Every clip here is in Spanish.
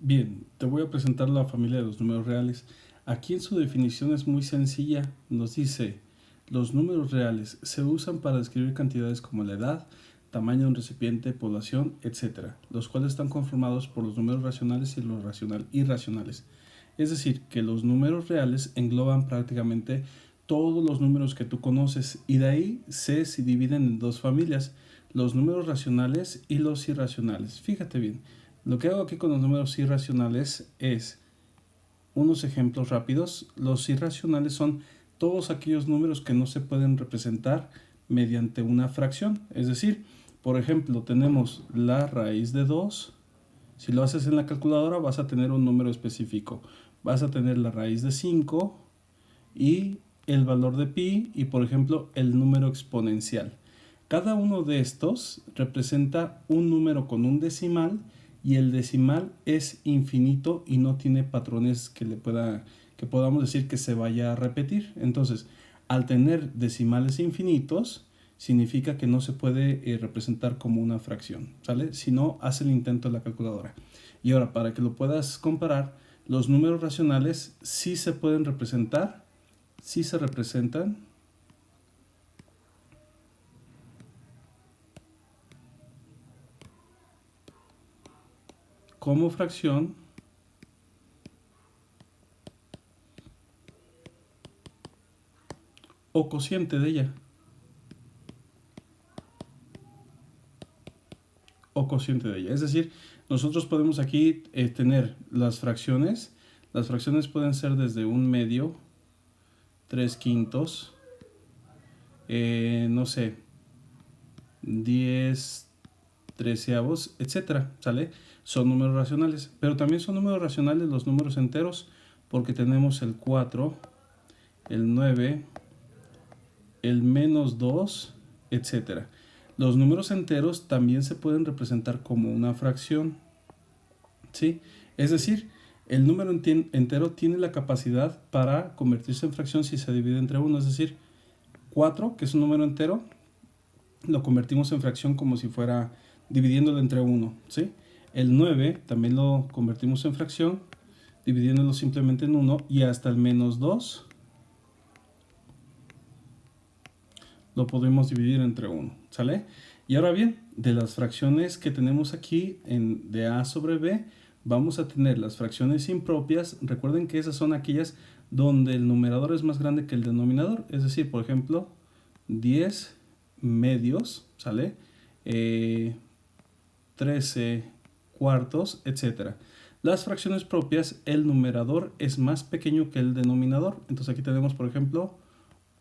Bien, te voy a presentar la familia de los números reales. Aquí en su definición es muy sencilla. Nos dice, los números reales se usan para describir cantidades como la edad, tamaño de un recipiente, población, etc., los cuales están conformados por los números racionales y los irracionales. Es decir, que los números reales engloban prácticamente todos los números que tú conoces y de ahí se dividen en dos familias, los números racionales y los irracionales. Fíjate bien. Lo que hago aquí con los números irracionales es unos ejemplos rápidos. Los irracionales son todos aquellos números que no se pueden representar mediante una fracción. Es decir, por ejemplo, tenemos la raíz de 2. Si lo haces en la calculadora vas a tener un número específico. Vas a tener la raíz de 5 y el valor de pi y, por ejemplo, el número exponencial. Cada uno de estos representa un número con un decimal y el decimal es infinito y no tiene patrones que podamos decir que se vaya a repetir. Entonces, al tener decimales infinitos, significa que no se puede representar como una fracción, ¿sale? Si no, haz el intento en la calculadora. Y ahora, para que lo puedas comparar, los números racionales sí se pueden representar, sí se representan como fracción o cociente de ella. O cociente de ella. Es decir, nosotros podemos aquí tener las fracciones. Las fracciones pueden ser desde 1/2, 3/5, no sé, 10/13, etcétera, ¿sale? Son números racionales, pero también son números racionales los números enteros, porque tenemos el 4, el 9, el -2, etcétera. Los números enteros también se pueden representar como una fracción, ¿sí? Es decir, el número entero tiene la capacidad para convertirse en fracción si se divide entre 1. Es decir, 4, que es un número entero, lo convertimos en fracción como si fuera dividiéndolo entre 1, ¿sí? El 9 también lo convertimos en fracción dividiéndolo simplemente en 1, y hasta el -2 lo podemos dividir entre 1, ¿sale? Y ahora bien, de las fracciones que tenemos aquí de a sobre b, vamos a tener las fracciones impropias. Recuerden que esas son aquellas donde el numerador es más grande que el denominador. Es decir, por ejemplo, 10 medios, ¿sale? 13 cuartos, etc. Las fracciones propias, el numerador es más pequeño que el denominador. Entonces aquí tenemos, por ejemplo,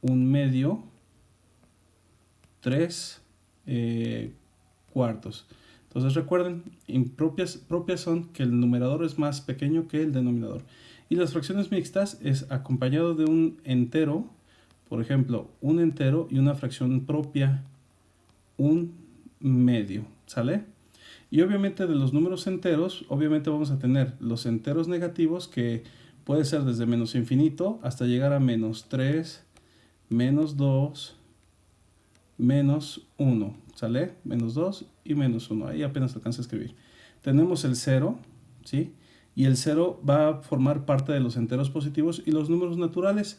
1/2, 3 cuartos. Entonces recuerden, propias son que el numerador es más pequeño que el denominador. Y las fracciones mixtas es acompañado de un entero, por ejemplo, un entero y una fracción propia, 1/2, ¿sale? Y obviamente de los números enteros, obviamente vamos a tener los enteros negativos, que puede ser desde menos infinito hasta llegar a -3, -2, -1, ¿sale? -2 y -1, ahí apenas alcanza a escribir. Tenemos el 0, ¿sí? Y el 0 va a formar parte de los enteros positivos. Y los números naturales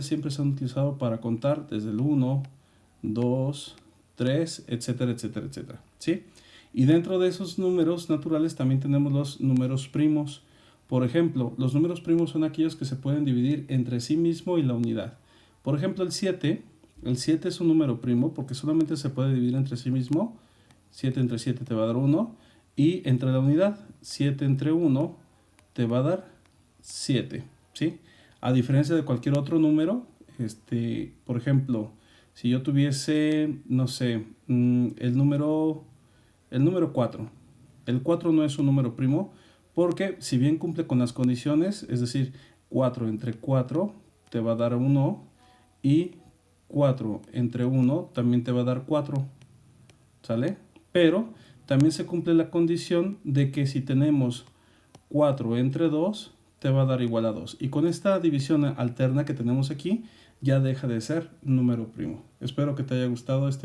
siempre se han utilizado para contar desde el 1, 2, 3, etcétera, etcétera, etcétera, ¿sí? Y dentro de esos números naturales también tenemos los números primos. Por ejemplo, los números primos son aquellos que se pueden dividir entre sí mismo y la unidad. Por ejemplo, el 7 es un número primo porque solamente se puede dividir entre sí mismo. 7 entre 7 te va a dar 1. Y entre la unidad, 7 entre 1 te va a dar 7, ¿sí? A diferencia de cualquier otro número, por ejemplo, si yo tuviese, no sé, el número 4. El 4 no es un número primo porque si bien cumple con las condiciones, es decir, 4 entre 4 te va a dar 1 y 4 entre 1 también te va a dar 4, ¿sale? Pero también se cumple la condición de que si tenemos 4 entre 2 te va a dar igual a 2. Y con esta división alterna que tenemos aquí, ya deja de ser número primo. Espero que te haya gustado este video.